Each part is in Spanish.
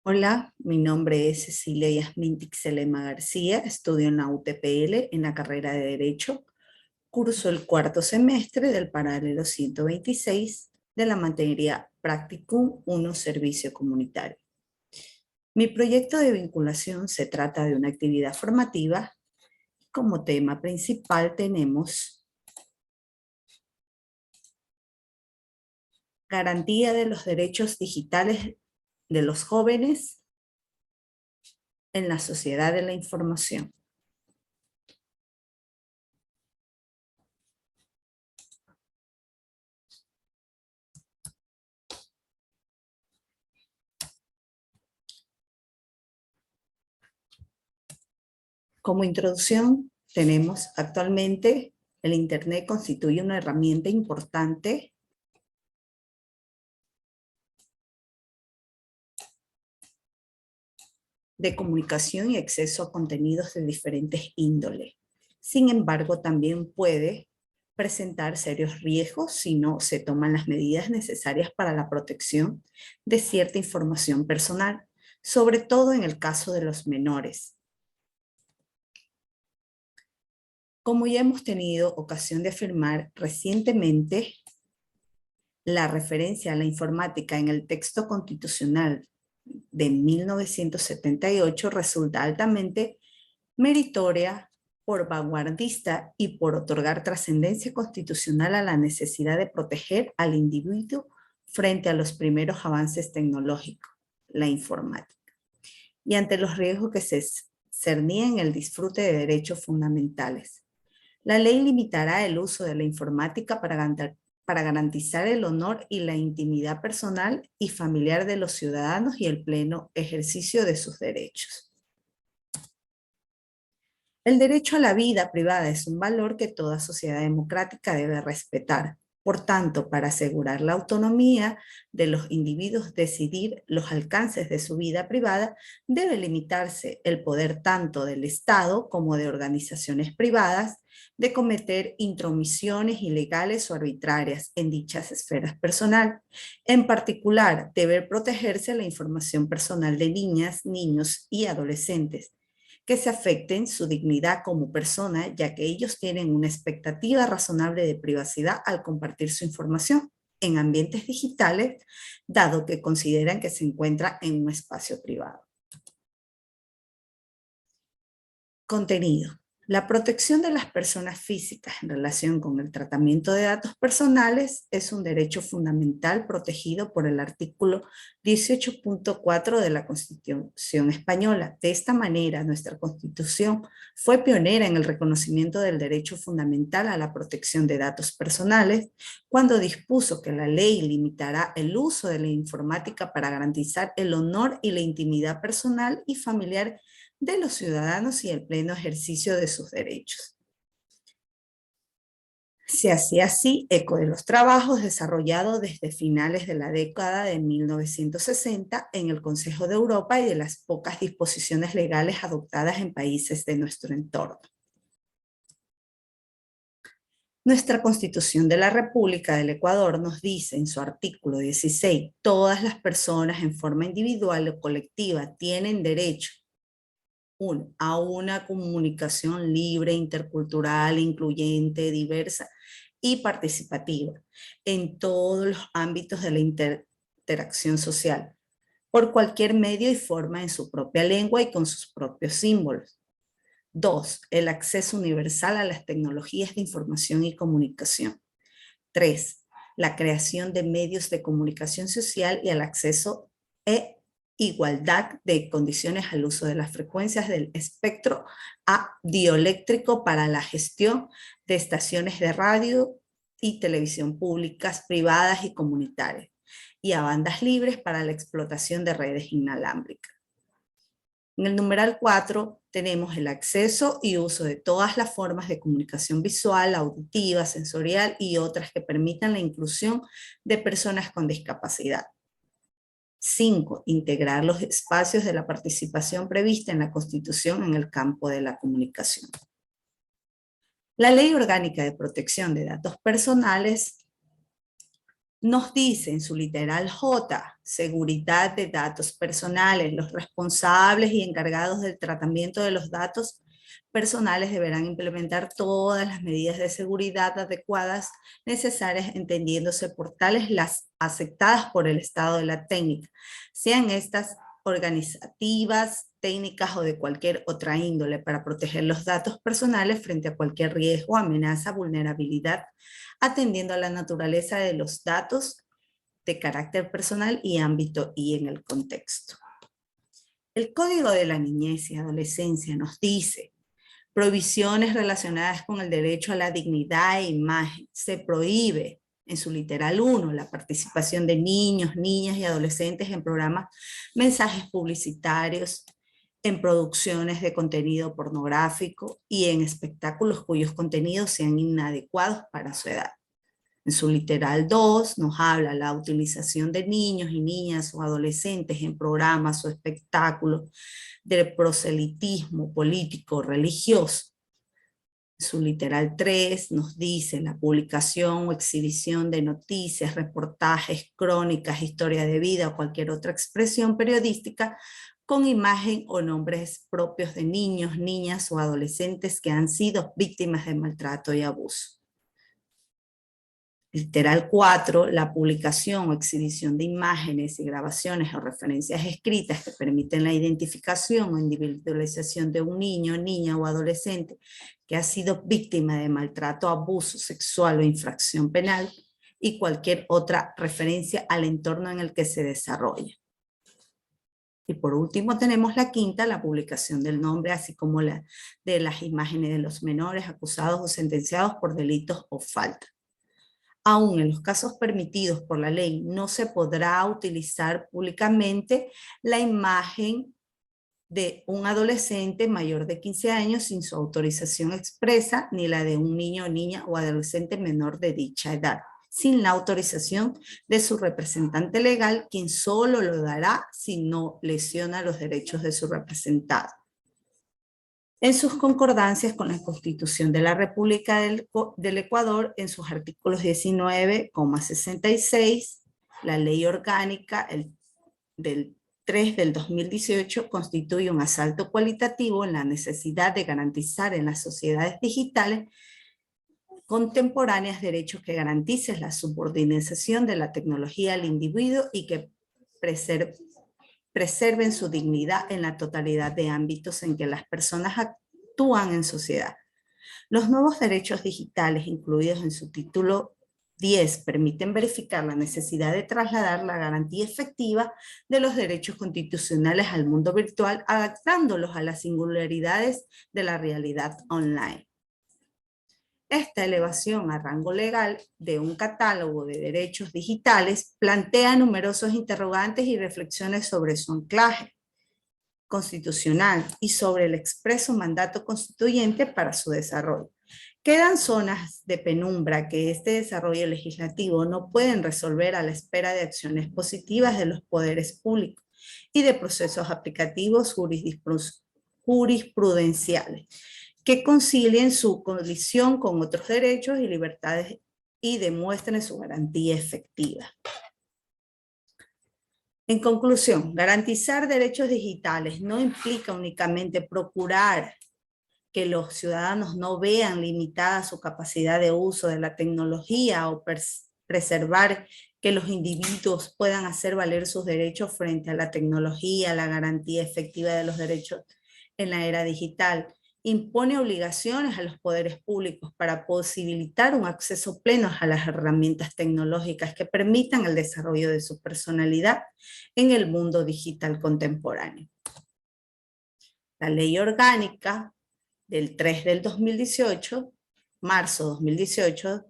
Hola, mi nombre es Cecilia Yasmín Tixelema García, estudio en la UTPL en la carrera de Derecho, curso el cuarto semestre del paralelo 126 de la materia Practicum 1 Servicio Comunitario. Mi proyecto de vinculación se trata de una actividad formativa. Como tema principal tenemos garantía de los derechos digitales de los jóvenes en la sociedad de la información. Como introducción, tenemos actualmente el Internet constituye una herramienta importante de comunicación y acceso a contenidos de diferentes índoles. Sin embargo, también puede presentar serios riesgos si no se toman las medidas necesarias para la protección de cierta información personal, sobre todo en el caso de los menores. Como ya hemos tenido ocasión de afirmar recientemente, la referencia a la informática en el texto constitucional de 1978 resulta altamente meritoria, por vanguardista y por otorgar trascendencia constitucional a la necesidad de proteger al individuo frente a los primeros avances tecnológicos, la informática, y ante los riesgos que se cernían en el disfrute de derechos fundamentales. La ley limitará el uso de la informática para garantizar el honor y la intimidad personal y familiar de los ciudadanos y el pleno ejercicio de sus derechos. El derecho a la vida privada es un valor que toda sociedad democrática debe respetar. Por tanto, para asegurar la autonomía de los individuos decidir los alcances de su vida privada, debe limitarse el poder tanto del Estado como de organizaciones privadas de cometer intromisiones ilegales o arbitrarias en dichas esferas personales. En particular, debe protegerse la información personal de niñas, niños y adolescentes, que se afecten su dignidad como persona, ya que ellos tienen una expectativa razonable de privacidad al compartir su información en ambientes digitales, dado que consideran que se encuentra en un espacio privado. Contenido. La protección de las personas físicas en relación con el tratamiento de datos personales es un derecho fundamental protegido por el artículo 18.4 de la Constitución Española. De esta manera, nuestra Constitución fue pionera en el reconocimiento del derecho fundamental a la protección de datos personales cuando dispuso que la ley limitará el uso de la informática para garantizar el honor y la intimidad personal y familiar de los ciudadanos y el pleno ejercicio de sus derechos. Se hacía así eco de los trabajos desarrollados desde finales de la década de 1960 en el Consejo de Europa y de las pocas disposiciones legales adoptadas en países de nuestro entorno. Nuestra Constitución de la República del Ecuador nos dice en su artículo 16, todas las personas en forma individual o colectiva tienen derecho a una comunicación libre, intercultural, incluyente, diversa y participativa en todos los ámbitos de la interacción social, por cualquier medio y forma en su propia lengua y con sus propios símbolos. 2. El acceso universal a las tecnologías de información y comunicación. 3. La creación de medios de comunicación social y al acceso igualdad de condiciones al uso de las frecuencias del espectro dieléctrico para la gestión de estaciones de radio y televisión públicas, privadas y comunitarias, y a bandas libres para la explotación de redes inalámbricas. En el numeral 4 tenemos el acceso y uso de todas las formas de comunicación visual, auditiva, sensorial y otras que permitan la inclusión de personas con discapacidad. 5. Integrar los espacios de la participación prevista en la Constitución en el campo de la comunicación. La Ley Orgánica de Protección de Datos Personales Nos dice en su literal J, seguridad de datos personales. Los responsables y encargados del tratamiento de los datos personales deberán implementar todas las medidas de seguridad adecuadas necesarias, entendiéndose por tales las aceptadas por el estado de la técnica, sean estas organizativas, técnicas o de cualquier otra índole, para proteger los datos personales frente a cualquier riesgo, amenaza, vulnerabilidad, atendiendo a la naturaleza de los datos de carácter personal y ámbito y en el contexto. El Código de la Niñez y Adolescencia nos dice: prohibiciones relacionadas con el derecho a la dignidad e imagen. Se prohíbe, en su literal 1, la participación de niños, niñas y adolescentes en programas, mensajes publicitarios, en producciones de contenido pornográfico y en espectáculos cuyos contenidos sean inadecuados para su edad. En su literal 2 nos habla la utilización de niños y niñas o adolescentes en programas o espectáculos de proselitismo político o religioso. En su literal 3 nos dice la publicación o exhibición de noticias, reportajes, crónicas, historia de vida o cualquier otra expresión periodística con imagen o nombres propios de niños, niñas o adolescentes que han sido víctimas de maltrato y abuso. Literal 4, la publicación o exhibición de imágenes y grabaciones o referencias escritas que permiten la identificación o individualización de un niño, niña o adolescente que ha sido víctima de maltrato, abuso sexual o infracción penal, y cualquier otra referencia al entorno en el que se desarrolla. Y por último tenemos la quinta, la publicación del nombre, así como la de las imágenes de los menores acusados o sentenciados por delitos o faltas. Aún en los casos permitidos por la ley, no se podrá utilizar públicamente la imagen de un adolescente mayor de 15 años sin su autorización expresa, ni la de un niño, niña o adolescente menor de dicha edad, sin la autorización de su representante legal, quien solo lo dará si no lesiona los derechos de su representado. En sus concordancias con la Constitución de la República del Ecuador, en sus artículos 19,66, la Ley Orgánica del 3 del 2018 constituye un asalto cualitativo en la necesidad de garantizar en las sociedades digitales contemporáneas derechos que garanticen la subordinación de la tecnología al individuo y que preserven su dignidad en la totalidad de ámbitos en que las personas actúan en sociedad. Los nuevos derechos digitales incluidos en su título 10 permiten verificar la necesidad de trasladar la garantía efectiva de los derechos constitucionales al mundo virtual, adaptándolos a las singularidades de la realidad online. Esta elevación a rango legal de un catálogo de derechos digitales plantea numerosos interrogantes y reflexiones sobre su anclaje constitucional y sobre el expreso mandato constituyente para su desarrollo. Quedan zonas de penumbra que este desarrollo legislativo no pueden resolver a la espera de acciones positivas de los poderes públicos y de procesos aplicativos jurisprudenciales que concilien su colisión con otros derechos y libertades y demuestren su garantía efectiva. En conclusión, garantizar derechos digitales no implica únicamente procurar que los ciudadanos no vean limitada su capacidad de uso de la tecnología o preservar que los individuos puedan hacer valer sus derechos frente a la tecnología, la garantía efectiva de los derechos en la era digital. Impone obligaciones a los poderes públicos para posibilitar un acceso pleno a las herramientas tecnológicas que permitan el desarrollo de su personalidad en el mundo digital contemporáneo. La Ley Orgánica del 3 del 2018, marzo 2018,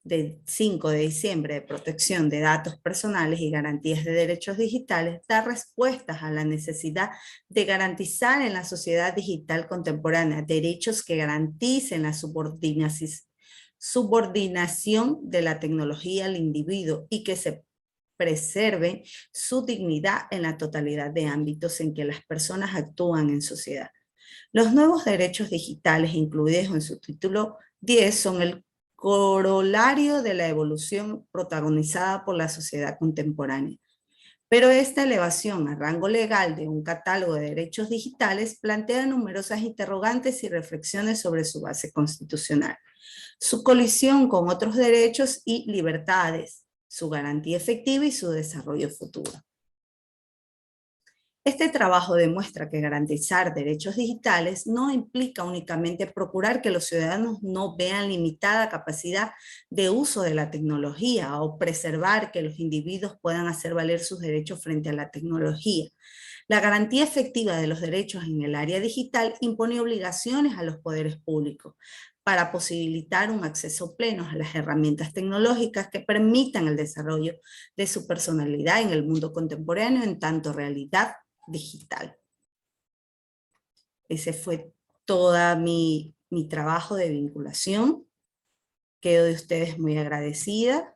del 5 de diciembre de protección de datos personales y garantías de derechos digitales, da respuestas a la necesidad de garantizar en la sociedad digital contemporánea derechos que garanticen la subordinación de la tecnología al individuo y que se preserve su dignidad en la totalidad de ámbitos en que las personas actúan en sociedad. Los nuevos derechos digitales incluidos en su título 10 son el corolario de la evolución protagonizada por la sociedad contemporánea. Pero esta elevación a rango legal de un catálogo de derechos digitales plantea numerosas interrogantes y reflexiones sobre su base constitucional, su colisión con otros derechos y libertades, su garantía efectiva y su desarrollo futuro. Este trabajo demuestra que garantizar derechos digitales no implica únicamente procurar que los ciudadanos no vean limitada capacidad de uso de la tecnología o preservar que los individuos puedan hacer valer sus derechos frente a la tecnología. La garantía efectiva de los derechos en el área digital impone obligaciones a los poderes públicos para posibilitar un acceso pleno a las herramientas tecnológicas que permitan el desarrollo de su personalidad en el mundo contemporáneo en tanto realidad digital. Ese fue todo mi trabajo de vinculación. Quedo de ustedes muy agradecida